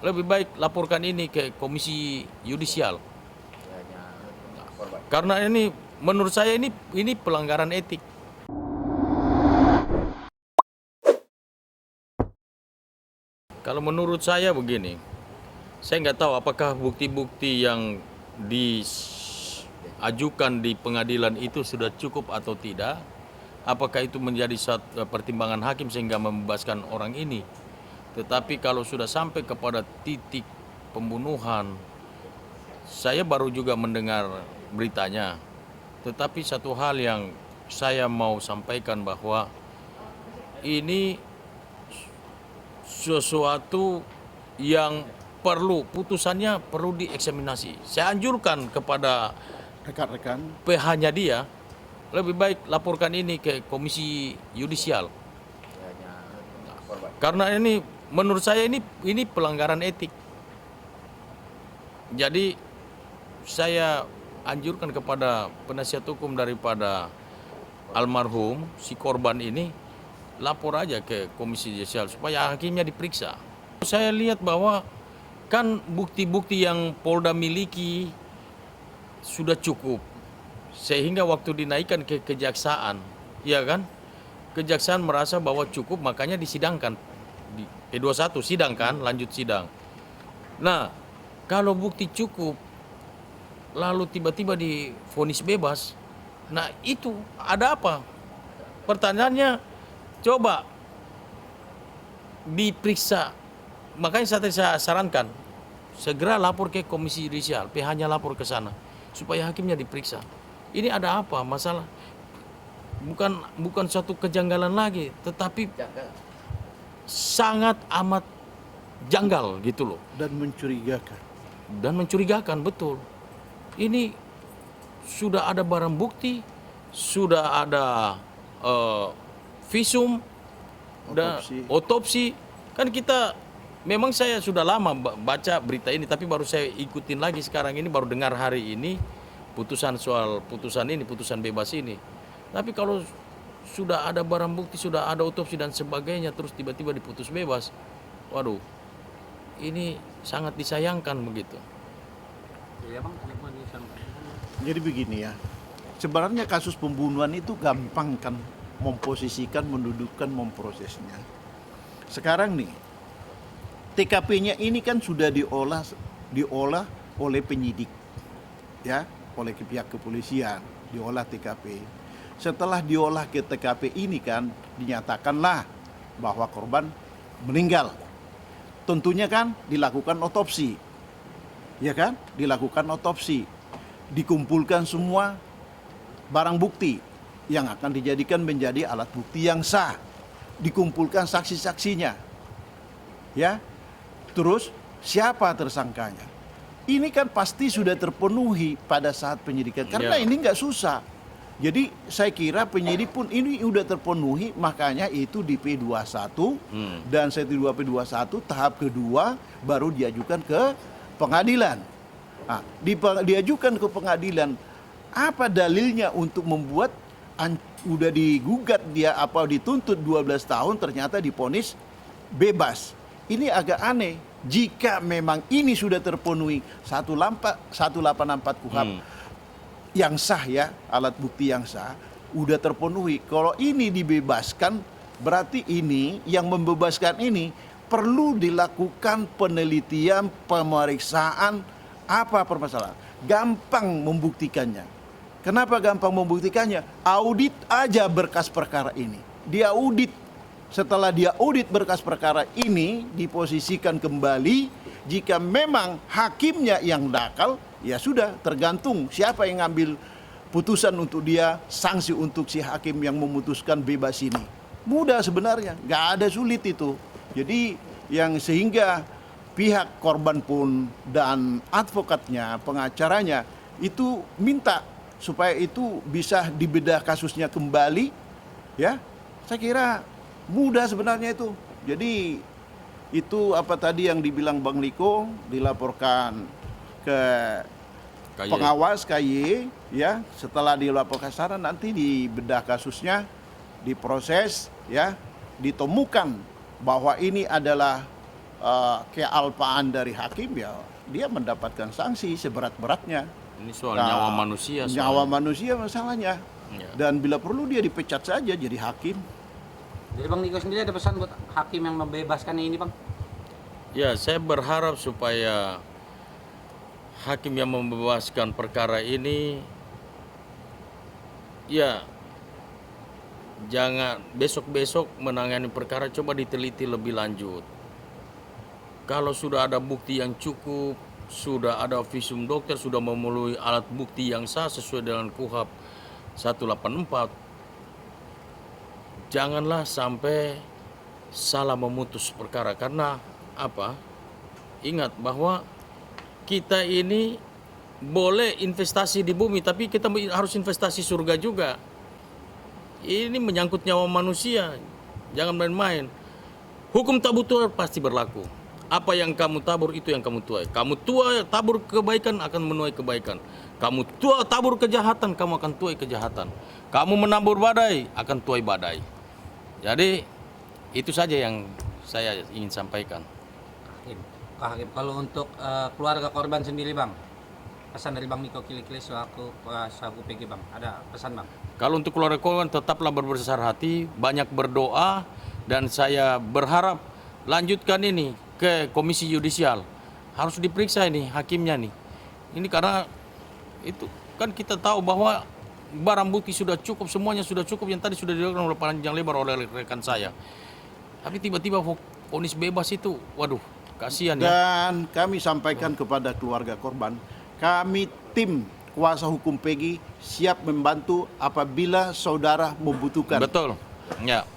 lebih baik laporkan ini ke Komisi Yudisial. Karena ini menurut saya ini pelanggaran etik. Kalau menurut saya begini, saya nggak tahu apakah bukti-bukti yang diajukan di pengadilan itu sudah cukup atau tidak. Apakah itu menjadi pertimbangan hakim sehingga membebaskan orang ini. Tetapi kalau sudah sampai kepada titik pembunuhan, saya baru juga mendengar beritanya. Tetapi satu hal yang saya mau sampaikan bahwa ini sesuatu yang putusannya perlu dieksaminasi. Saya anjurkan kepada Rekan-rekan, PH-nya dia, lebih baik laporkan ini ke Komisi Yudisial. Karena ini menurut saya ini pelanggaran etik. Jadi saya anjurkan kepada penasihat hukum daripada almarhum si korban ini, lapor aja ke Komisi Yudisial supaya hakimnya diperiksa. Saya lihat bahwa kan bukti-bukti yang Polda miliki sudah cukup sehingga waktu dinaikkan ke kejaksaan, ya kan? Kejaksaan merasa bahwa cukup, makanya disidangkan di P21, sidang kan, lanjut sidang. Nah, kalau bukti cukup lalu tiba-tiba divonis bebas, nah itu ada apa? Pertanyaannya, coba diperiksa. Makanya saya sarankan segera lapor ke Komisi Yudisial, PH-nya lapor ke sana supaya hakimnya diperiksa. Ini ada apa masalah? Bukan suatu kejanggalan lagi, tetapi sangat amat janggal gitu loh. dan mencurigakan. Dan mencurigakan, betul. Ini sudah ada barang bukti, sudah ada visum, otopsi. Kan kita, memang saya sudah lama baca berita ini, tapi baru saya ikutin lagi sekarang ini, baru dengar hari ini putusan bebas ini. Tapi kalau sudah ada barang bukti, sudah ada otopsi dan sebagainya, terus tiba-tiba diputus bebas, waduh, ini sangat disayangkan begitu. Jadi begini ya, sebenarnya kasus pembunuhan itu gampang kan memposisikan, mendudukkan, memprosesnya. Sekarang nih, TKP-nya ini kan sudah diolah oleh penyidik, ya, oleh pihak kepolisian, diolah TKP. Setelah diolah ke TKP ini kan dinyatakanlah bahwa korban meninggal. Tentunya kan dilakukan otopsi, ya kan? Dilakukan otopsi, dikumpulkan semua barang bukti yang akan dijadikan menjadi alat bukti yang sah, dikumpulkan saksi-saksinya, ya. Terus siapa tersangkanya? Ini kan pasti sudah terpenuhi pada saat penyidikan, karena ini nggak susah. Jadi saya kira penyidik pun ini udah terpenuhi, makanya itu di P21 dan C2 P21 tahap kedua baru diajukan ke pengadilan. Nah, diajukan ke pengadilan, apa dalilnya untuk membuat udah digugat dia dituntut 12 tahun ternyata divonis bebas. Ini agak aneh. Jika memang ini sudah terpenuhi 184 KUHP yang sah, ya, alat bukti yang sah, udah terpenuhi. Kalau ini dibebaskan, berarti ini yang membebaskan ini perlu dilakukan penelitian, pemeriksaan, apa permasalahan. Gampang membuktikannya. Kenapa gampang membuktikannya? Audit aja berkas perkara ini. Dia audit. Setelah dia audit berkas perkara ini, diposisikan kembali. Jika memang hakimnya yang nakal, ya sudah, tergantung siapa yang ngambil putusan untuk dia, sanksi untuk si hakim yang memutuskan bebas ini. Mudah sebenarnya, nggak ada sulit itu. Jadi yang sehingga pihak korban pun dan advokatnya, pengacaranya itu minta supaya itu bisa dibedah kasusnya kembali, ya. Saya kira mudah sebenarnya itu. Jadi itu apa tadi yang dibilang Bang Liko, dilaporkan ke pengawas KY, ya. Setelah dilaporkan sana nanti dibedah kasusnya, diproses, ya, ditemukan bahwa ini adalah kealpaan dari hakim, ya dia mendapatkan sanksi seberat-beratnya. Ini soal nyawa manusia. Nyawa manusia masalahnya. Ya. Dan bila perlu dia dipecat saja jadi hakim. Jadi Bang Niko sendiri ada pesan buat hakim yang membebaskan ini, Bang? Ya, saya berharap supaya hakim yang membebaskan perkara ini, ya jangan besok-besok menangani perkara, coba diteliti lebih lanjut. Kalau sudah ada bukti yang cukup, sudah ada visum dokter, sudah memenuhi alat bukti yang sah sesuai dengan KUHP 184, janganlah sampai salah memutus perkara. Karena apa? Ingat bahwa kita ini boleh investasi di bumi, tapi kita harus investasi surga juga. Ini menyangkut nyawa manusia, jangan main-main. Hukum tabur tuai pasti berlaku. Apa yang kamu tabur itu yang kamu tuai. Kamu tabur kebaikan akan menuai kebaikan. Kamu tabur kejahatan, kamu akan tuai kejahatan. Kamu menabur badai, akan tuai badai. Jadi itu saja yang saya ingin sampaikan. Kak Hakim, kalau untuk keluarga korban sendiri, Bang, pesan dari Bang Niko Kili-Kili selaku PG, Bang, ada pesan, Bang? Kalau untuk keluarga korban tetaplah berbesar hati, banyak berdoa, dan saya berharap lanjutkan ini ke Komisi Yudisial. Harus diperiksa ini hakimnya nih. Ini karena itu kan kita tahu bahwa barang bukti sudah cukup, semuanya sudah cukup yang tadi sudah dilakukan oleh panjang lebar oleh rekan saya. Tapi tiba-tiba vonis bebas itu, waduh, kasihan ya. Dan kami sampaikan kepada keluarga korban, kami tim kuasa hukum PEGI siap membantu apabila saudara membutuhkan. Betul. Ya.